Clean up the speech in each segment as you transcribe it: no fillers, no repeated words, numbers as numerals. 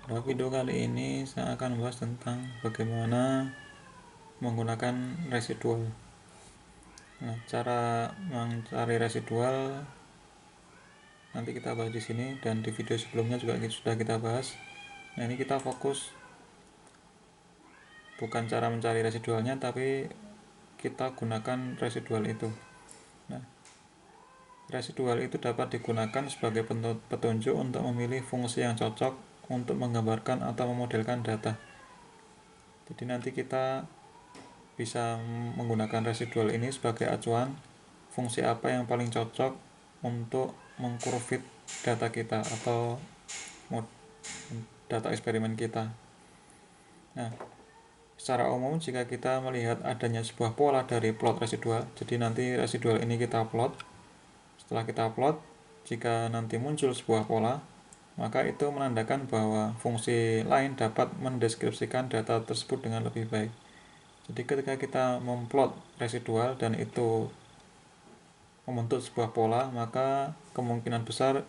Pada video kali ini saya akan membahas tentang bagaimana menggunakan residual. Nah, cara mencari residual nanti kita bahas di sini, dan di video sebelumnya juga sudah kita bahas. Nah, ini kita fokus bukan cara mencari residualnya, tapi kita gunakan residual itu. Nah, residual itu dapat digunakan sebagai petunjuk untuk memilih fungsi yang cocok untuk menggambarkan atau memodelkan data. Jadi nanti kita bisa menggunakan residual ini sebagai acuan fungsi apa yang paling cocok untuk mengkurvit data kita atau data eksperimen kita. Nah, secara umum jika kita melihat adanya sebuah pola dari plot residual, jadi nanti residual ini kita plot. Setelah kita plot, jika nanti muncul sebuah pola, maka itu menandakan bahwa fungsi lain dapat mendeskripsikan data tersebut dengan lebih baik. Jadi ketika kita memplot residual dan itu membentuk sebuah pola, maka kemungkinan besar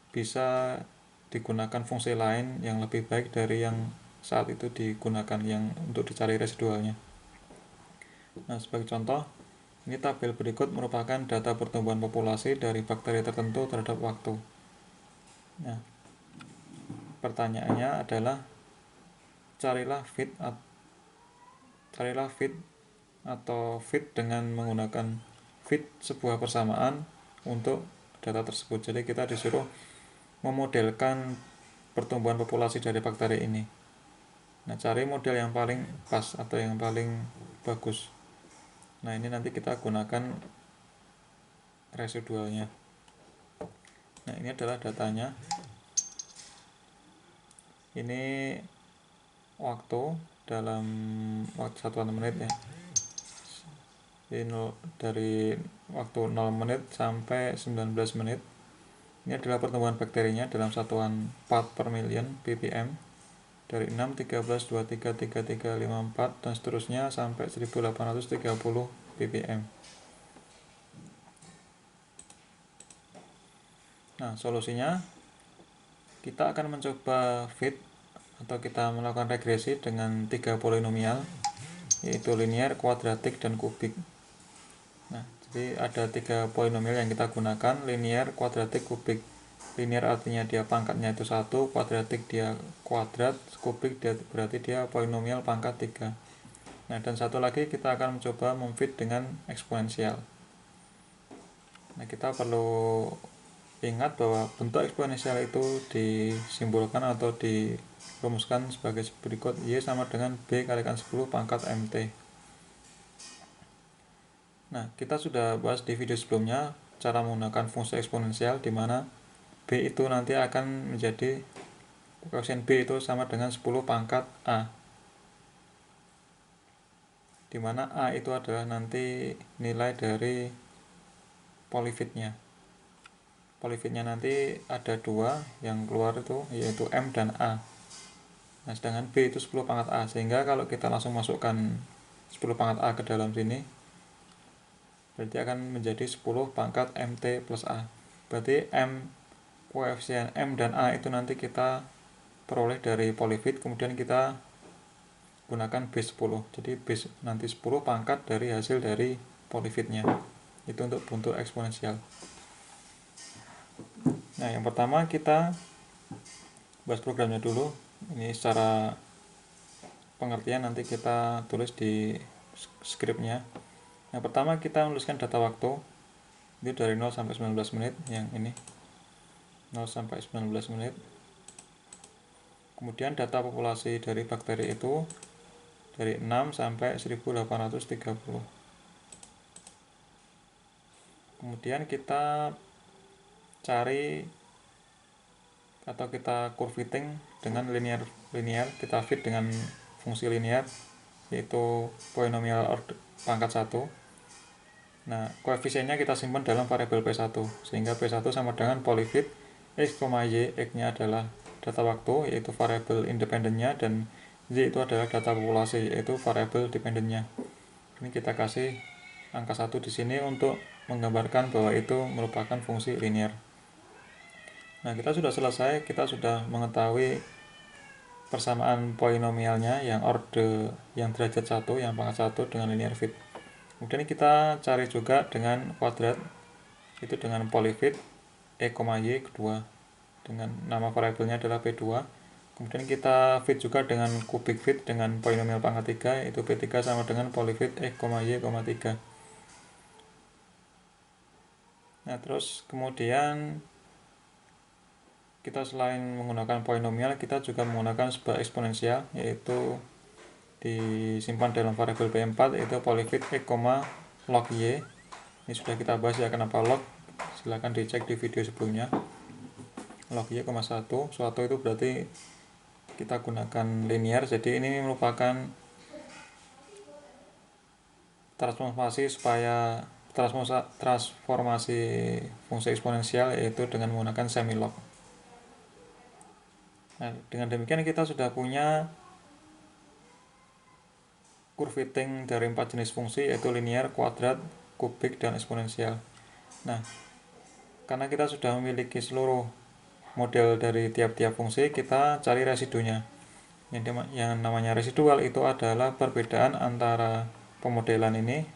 bisa digunakan fungsi lain yang lebih baik dari yang saat itu digunakan yang untuk dicari residualnya. Nah, sebagai contoh, ini tabel berikut merupakan data pertumbuhan populasi dari bakteri tertentu terhadap waktu. Nah, pertanyaannya adalah carilah fit atau fit dengan menggunakan fit sebuah persamaan untuk data tersebut. Jadi kita disuruh memodelkan pertumbuhan populasi dari bakteri ini. Nah, cari model yang paling pas atau yang paling bagus. Nah, ini nanti kita gunakan residualnya. Nah, ini adalah datanya. Ini waktu dalam waktu satuan menit ya. Ini dari waktu 0 menit sampai 19 menit. Ini adalah pertumbuhan bakterinya dalam satuan part per million ppm dari 6, 13, 23, 33, 54 dan seterusnya sampai 1830 ppm. Nah, solusinya kita akan mencoba fit atau kita melakukan regresi dengan 3 polinomial, yaitu linear, kuadratik, dan kubik. Nah, jadi ada 3 polinomial yang kita gunakan, linear, kuadratik, kubik. Linear artinya dia pangkatnya itu 1, kuadratik dia kuadrat, kubik dia berarti dia polinomial pangkat 3. Nah, dan satu lagi kita akan mencoba memfit dengan eksponensial. Nah, kita perlu ingat bahwa bentuk eksponensial itu disimbolkan atau dirumuskan sebagai berikut: Y sama dengan B kalikan 10 pangkat MT. Nah, kita sudah bahas di video sebelumnya cara menggunakan fungsi eksponensial, di mana B itu nanti akan menjadi koefisien B itu sama dengan 10 pangkat A, di mana A itu adalah nanti nilai dari polyfitnya. Polyfitnya nanti ada 2 yang keluar itu, yaitu M dan A. Nah, sedangkan B itu 10 pangkat A, sehingga kalau kita langsung masukkan 10 pangkat A ke dalam sini, berarti akan menjadi 10 pangkat MT plus A. Berarti koefisien M dan A itu nanti kita peroleh dari polyfit, kemudian kita gunakan B10. Jadi B nanti 10 pangkat dari hasil dari polyfitnya. Itu untuk bentuk eksponensial. Nah, yang pertama kita bahas programnya dulu. Ini secara pengertian nanti kita tulis di skripnya. Yang pertama kita menuliskan data waktu. Itu dari 0 sampai 19 menit, yang ini 0 sampai 19 menit. Kemudian data populasi dari bakteri itu dari 6 sampai 1830. Kemudian kita cari atau kita curvating dengan linear, kita fit dengan fungsi linear, yaitu polinomial pangkat 1. Nah, koefisiennya kita simpan dalam variabel P1, sehingga P1 sama dengan polyfit X, Y. X-nya adalah data waktu, yaitu variabel independennya, dan Y itu adalah data populasi, yaitu variabel dependennya. Ini kita kasih angka 1 di sini untuk menggambarkan bahwa itu merupakan fungsi linear. Nah, kita sudah selesai, kita sudah mengetahui persamaan polinomialnya yang orde yang derajat 1, yang pangkat 1 dengan linear fit. Kemudian kita cari juga dengan kuadrat, itu dengan polyfit e, y kedua, dengan nama variabelnya adalah P2. Kemudian kita fit juga dengan cubic fit dengan polinomial pangkat 3, yaitu P3 sama dengan polyfit e, y, 3. Nah, terus kemudian kita selain menggunakan polinomial, kita juga menggunakan sebuah eksponensial, yaitu disimpan dalam variabel P4, yaitu polyfit e, log y. Ini sudah kita bahas ya kenapa log, silahkan dicek di video sebelumnya. Log y, 1, suatu itu berarti kita gunakan linear, jadi ini merupakan transformasi transformasi fungsi eksponensial, yaitu dengan menggunakan semilog. Nah, dengan demikian kita sudah punya curve fitting dari 4 jenis fungsi, yaitu linear, kuadrat, kubik, dan eksponensial. Nah, karena kita sudah memiliki seluruh model dari tiap-tiap fungsi, kita cari residunya. Yang namanya residual itu adalah perbedaan antara pemodelan ini,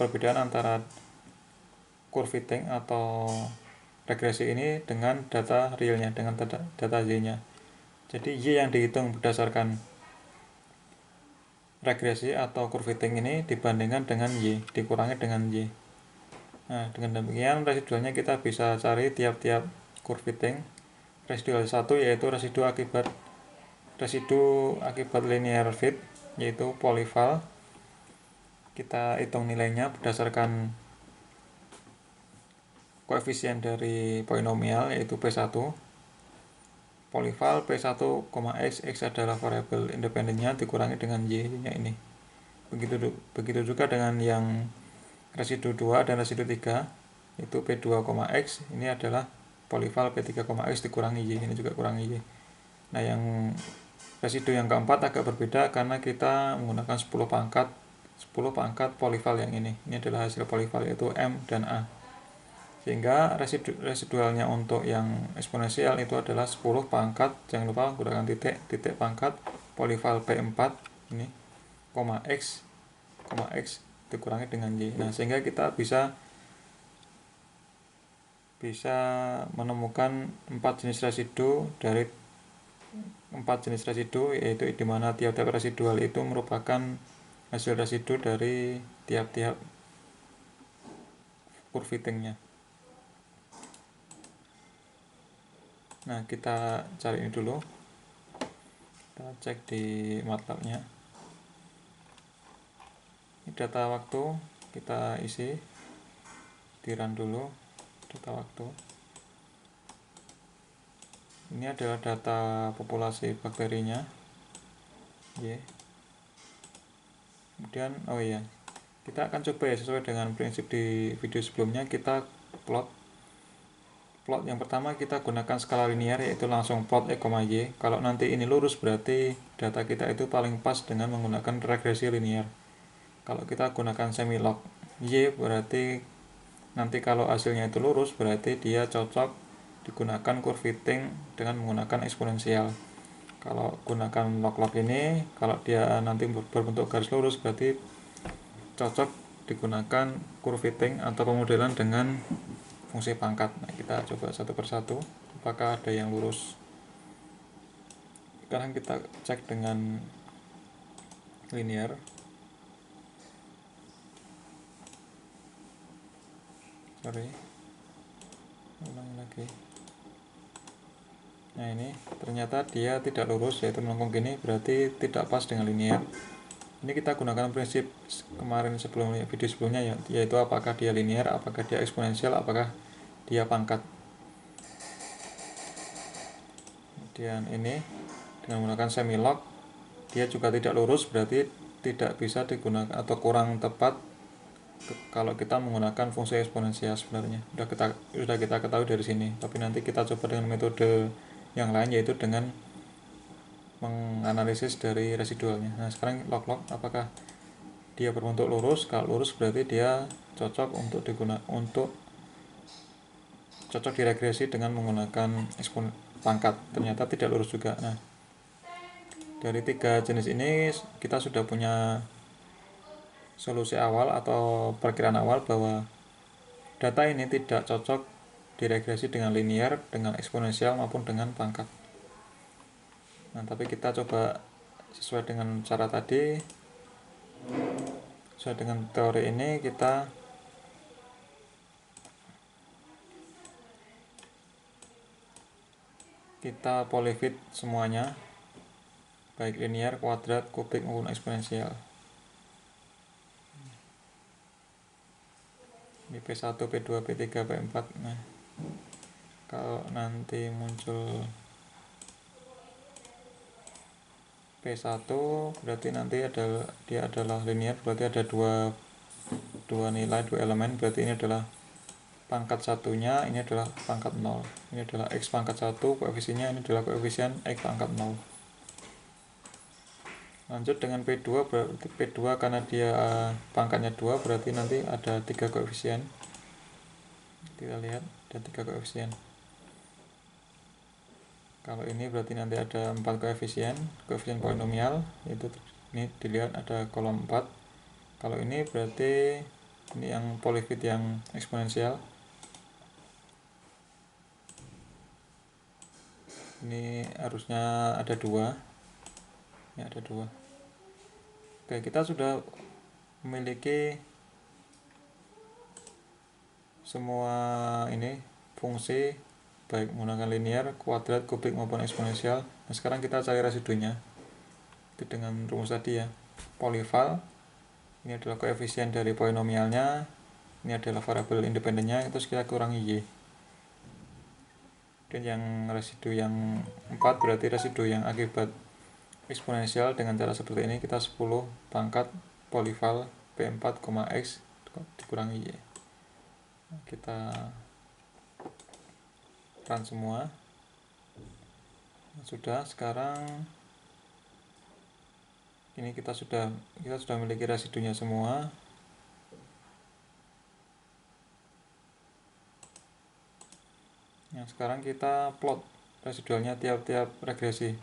perbedaan antara curve fitting atau regresi ini dengan data realnya, dengan data Y-nya. Jadi Y yang dihitung berdasarkan regresi atau curve fitting ini dibandingkan dengan Y, dikurangi dengan Y. Nah, dengan demikian residualnya kita bisa cari tiap-tiap curve fitting. Residual 1 yaitu residu akibat linear fit, yaitu polyval. Kita hitung nilainya berdasarkan koefisien dari polinomial, yaitu P1. Polyval P1, x adalah variabel independennya dikurangi dengan y-nya ini. Begitu juga dengan yang residu 2 dan residu 3, itu P2, x ini adalah polyval P3, x dikurangi y, ini juga kurangi y. Nah, yang residu yang keempat agak berbeda karena kita menggunakan 10 pangkat polyval yang ini. Ini adalah hasil polyval, yaitu M dan A. Sehingga residualnya untuk yang eksponensial itu adalah 10 pangkat, jangan lupa gunakan titik pangkat polyval P4 ini, x dikurangi dengan y. Nah, sehingga kita bisa menemukan 4 jenis residu dari 4 jenis residu, yaitu di mana tiap-tiap residual itu merupakan hasil residu dari tiap-tiap curve fittingnya. Nah, kita cari ini dulu, kita cek di MATLAB-nya. Ini data waktu, kita isi, di run dulu data waktu. Ini adalah data populasi bakterinya, kemudian kita akan coba ya sesuai dengan prinsip di video sebelumnya. Kita plot yang pertama kita gunakan skala linear, yaitu langsung plot e, y. Kalau nanti ini lurus berarti data kita itu paling pas dengan menggunakan regresi linear. Kalau kita gunakan semilog y berarti nanti kalau hasilnya itu lurus berarti dia cocok digunakan curve fitting dengan menggunakan eksponensial. Kalau gunakan log-log ini, kalau dia nanti berbentuk garis lurus berarti cocok digunakan curve fitting atau pemodelan dengan fungsi pangkat. Nah, kita coba satu persatu apakah ada yang lurus. Sekarang kita cek dengan linear. Ulang lagi. Nah, ini ternyata dia tidak lurus, yaitu melengkung gini, berarti tidak pas dengan linear. Ini kita gunakan prinsip kemarin video sebelumnya, yaitu apakah dia linear, apakah dia eksponensial, apakah dia pangkat. Kemudian ini dengan menggunakan semilog, dia juga tidak lurus, berarti tidak bisa digunakan atau kurang tepat kalau kita menggunakan fungsi eksponensial. Sebenarnya sudah kita ketahui dari sini, tapi nanti kita coba dengan metode yang lain, yaitu dengan menganalisis dari residualnya. Nah, sekarang log-log apakah dia berbentuk lurus. Kalau lurus berarti dia cocok untuk cocok diregresi dengan menggunakan pangkat, ternyata tidak lurus juga. Nah, dari 3 jenis ini kita sudah punya solusi awal atau perkiraan awal bahwa data ini tidak cocok diregresi dengan linear, dengan eksponensial maupun dengan pangkat. Nah, tapi kita coba sesuai dengan cara tadi, sesuai dengan teori ini kita polyfit semuanya, baik linear, kuadrat, kubik maupun eksponensial. Ini P1, P2, P3, P4. Nah, kalau nanti muncul P1 berarti nanti dia adalah linear, berarti ada dua nilai, dua elemen, berarti ini adalah pangkat satunya, ini adalah pangkat 0. Ini adalah X pangkat 1, koefisiennya ini adalah koefisien X pangkat 0. Lanjut dengan P2, berarti P2 karena dia pangkatnya 2, berarti nanti ada 3 koefisien. Kita lihat ada 3 koefisien. Kalau ini berarti nanti ada 4 koefisien polinomial, itu ini dilihat ada kolom 4. Kalau ini berarti ini yang polyfit yang eksponensial. Ini harusnya ada 2. Ya, ada 2. Oke, kita sudah memiliki semua ini fungsi baik menggunakan linear, kuadrat, kubik maupun eksponensial. Nah, sekarang kita cari residunya. Itu dengan rumus tadi ya. Polyval, ini adalah koefisien dari polinomialnya, ini adalah variabel independennya, itu kita kurangi Y. Dan yang residu yang 4 berarti residu yang akibat eksponensial. Dengan cara seperti ini kita 10 pangkat polyval P4, X dikurangi Y. Kita run semua. Sudah, sekarang ini kita sudah memiliki residunya semua. Yang sekarang kita plot residualnya tiap-tiap regresi.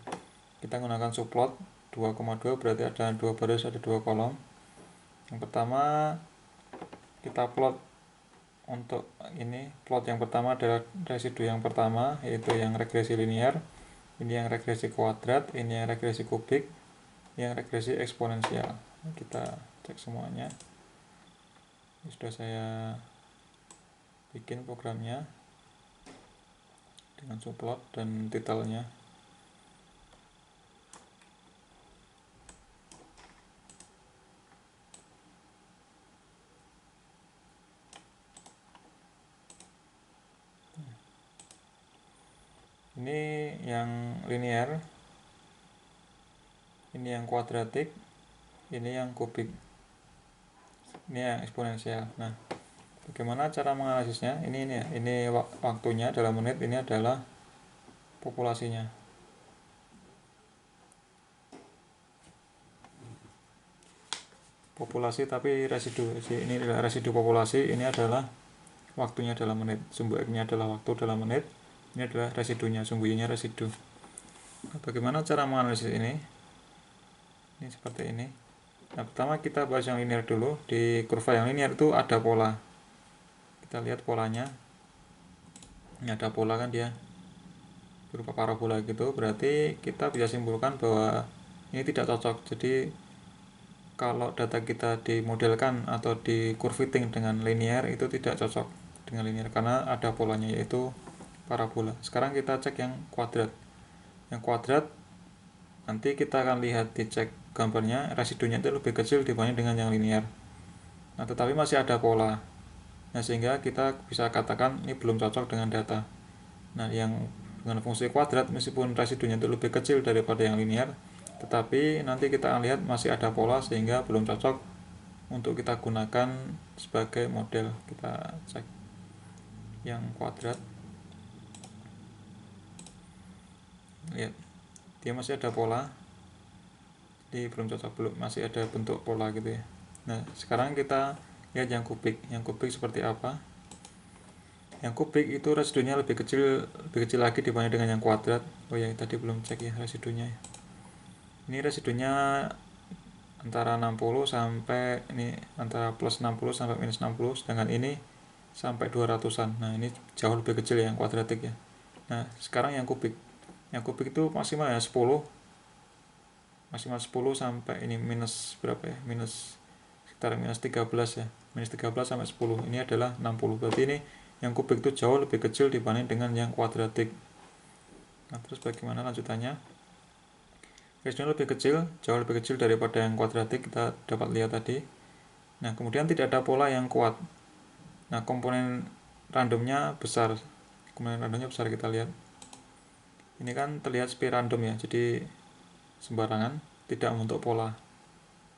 Kita menggunakan subplot 2,2, berarti ada 2 baris, ada 2 kolom. Yang pertama kita plot untuk ini, plot yang pertama adalah residu yang pertama, yaitu yang regresi linear. Ini yang regresi kuadrat, ini yang regresi kubik, yang regresi eksponensial. Kita cek semuanya. Ini sudah saya bikin programnya dengan subplot dan titelnya. Ini yang linear, ini yang kuadratik, ini yang kubik, ini yang eksponensial. Nah, bagaimana cara menganalisisnya? Ini waktunya dalam menit, ini adalah populasinya. Populasi tapi residu. Ini adalah residu populasi, ini adalah waktunya dalam menit. Sumbu X-nya adalah waktu dalam menit. Ini adalah residunya, sumbu Y-nya residu. Nah, bagaimana cara menganalisis ini? Ini seperti ini. Nah, pertama kita bahas yang linear dulu. Di kurva yang linear itu ada pola. Kita lihat polanya. Ini ada pola kan dia berupa parabola gitu. Berarti kita bisa simpulkan bahwa ini tidak cocok. Jadi kalau data kita dimodelkan atau di curvating dengan linear itu tidak cocok dengan linear karena ada polanya yaitu parabola. Sekarang kita cek yang kuadrat. Yang kuadrat nanti kita akan lihat dicek gambarnya, residunya itu lebih kecil dibanding dengan yang linear. Nah, tetapi masih ada pola. Nah, sehingga kita bisa katakan ini belum cocok dengan data. Nah, yang dengan fungsi kuadrat meskipun residunya itu lebih kecil daripada yang linear, tetapi nanti kita akan lihat masih ada pola sehingga belum cocok untuk kita gunakan sebagai model. Kita cek yang kuadrat. Lihat, dia masih ada pola, jadi belum cocok, masih ada bentuk pola gitu ya. Nah, sekarang kita lihat yang kubik. Yang kubik seperti apa? Yang kubik itu residunya lebih kecil lagi dibanding dengan yang kuadrat. Oh ya, tadi belum cek ya residunya ya. Ini residunya antara 60 sampai ini antara plus 60 sampai minus 60, sedangkan ini sampai 200-an. Nah, ini jauh lebih kecil ya, yang kuadratik ya. Nah, sekarang yang kubik. Yang kubik itu maksimal ya 10. Maksimal 10 sampai ini minus berapa ya? Minus sekitar minus 13 ya. Minus 13 sampai 10. Ini adalah 60. Berarti ini yang kubik itu jauh lebih kecil dibanding dengan yang kuadratik. Nah, terus bagaimana lanjutannya? Residunya lebih kecil, jauh lebih kecil daripada yang kuadratik, kita dapat lihat tadi. Nah, kemudian tidak ada pola yang kuat. Nah, komponen randomnya besar. Komponen randomnya besar, kita lihat. Ini kan terlihat seperti random ya, jadi sembarangan, tidak membentuk pola.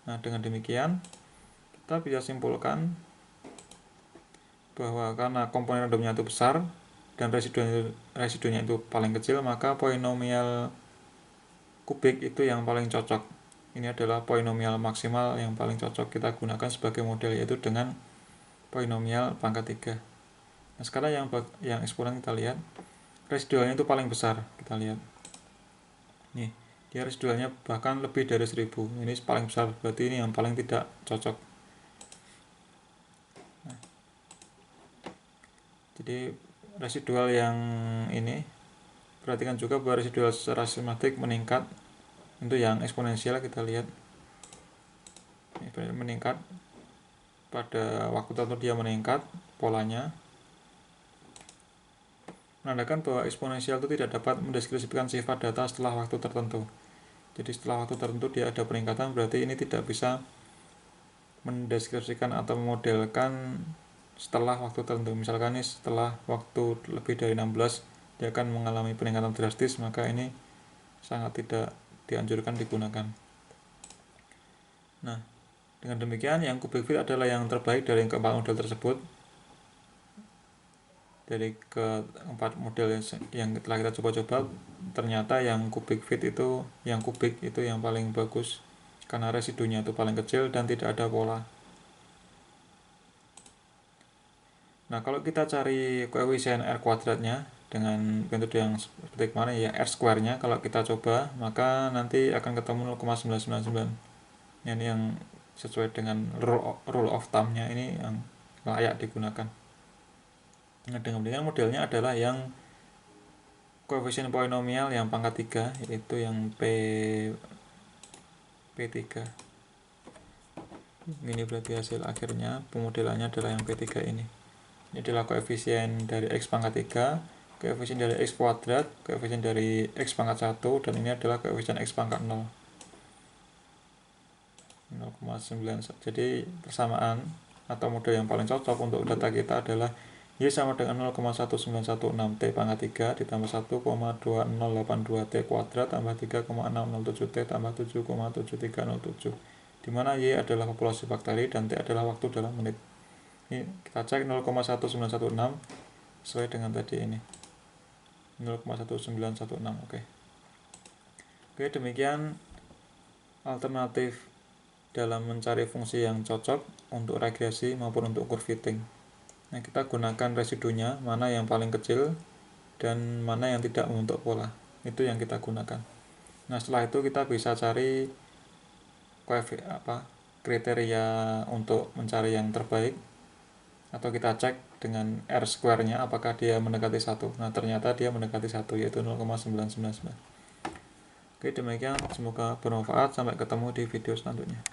Nah, dengan demikian kita bisa simpulkan bahwa karena komponen randomnya itu besar dan residunya itu paling kecil, maka polinomial kubik itu yang paling cocok. Ini adalah polinomial maksimal yang paling cocok kita gunakan sebagai model, yaitu dengan polinomial pangkat 3. Nah, sekarang yang eksponen kita lihat, residualnya itu paling besar, kita lihat. Nih, dia residualnya bahkan lebih dari 1000. Ini paling besar, berarti ini yang paling tidak cocok. Nah, jadi residual yang ini, perhatikan juga bahwa residual secara sistematik meningkat. Untuk yang eksponensial kita lihat ini meningkat pada waktu tertentu, dia meningkat polanya, menandakan bahwa eksponensial itu tidak dapat mendeskripsikan sifat data setelah waktu tertentu. Jadi setelah waktu tertentu dia ada peningkatan, berarti ini tidak bisa mendeskripsikan atau memodelkan setelah waktu tertentu. Misalkan ini setelah waktu lebih dari 16 dia akan mengalami peningkatan drastis, maka ini sangat tidak dianjurkan digunakan. Nah, dengan demikian yang kubik fit adalah yang terbaik dari keempat model tersebut. Dari keempat model yang telah kita coba-coba, ternyata yang kubik fit itu, yang kubik itu yang paling bagus karena residunya itu paling kecil dan tidak ada pola. Nah, kalau kita cari koefisien R kuadratnya dengan metode yang seperti kemarin ya, R square-nya kalau kita coba, maka nanti akan ketemu 0,999. Ini yang sesuai dengan rule of thumb-nya, ini yang layak digunakan. Nah, dengan modelnya adalah yang koefisien polinomial yang pangkat 3, yaitu yang P3. Ini berarti hasil akhirnya pemodelannya adalah yang P3 ini. Ini adalah koefisien dari X pangkat 3, koefisien dari X kuadrat, koefisien dari X pangkat 1, dan ini adalah koefisien X pangkat 0. 0,9. Jadi persamaan atau model yang paling cocok untuk data kita adalah Y sama dengan 0,1916 T pangkat 3 ditambah 1,2082 T kuadrat tambah 3,607 T tambah 7,7307, dimana Y adalah populasi bakteri dan T adalah waktu dalam menit. Ini kita cek 0,1916 sesuai dengan tadi ini 0,1916. Oke, demikian alternatif dalam mencari fungsi yang cocok untuk regresi maupun untuk curve fitting. Nah, kita gunakan residunya, mana yang paling kecil dan mana yang tidak membentuk pola. Itu yang kita gunakan. Nah, setelah itu kita bisa cari kriteria untuk mencari yang terbaik, atau kita cek dengan R square-nya apakah dia mendekati 1. Nah, ternyata dia mendekati 1, yaitu 0,999. Oke, demikian, semoga bermanfaat. Sampai ketemu di video selanjutnya.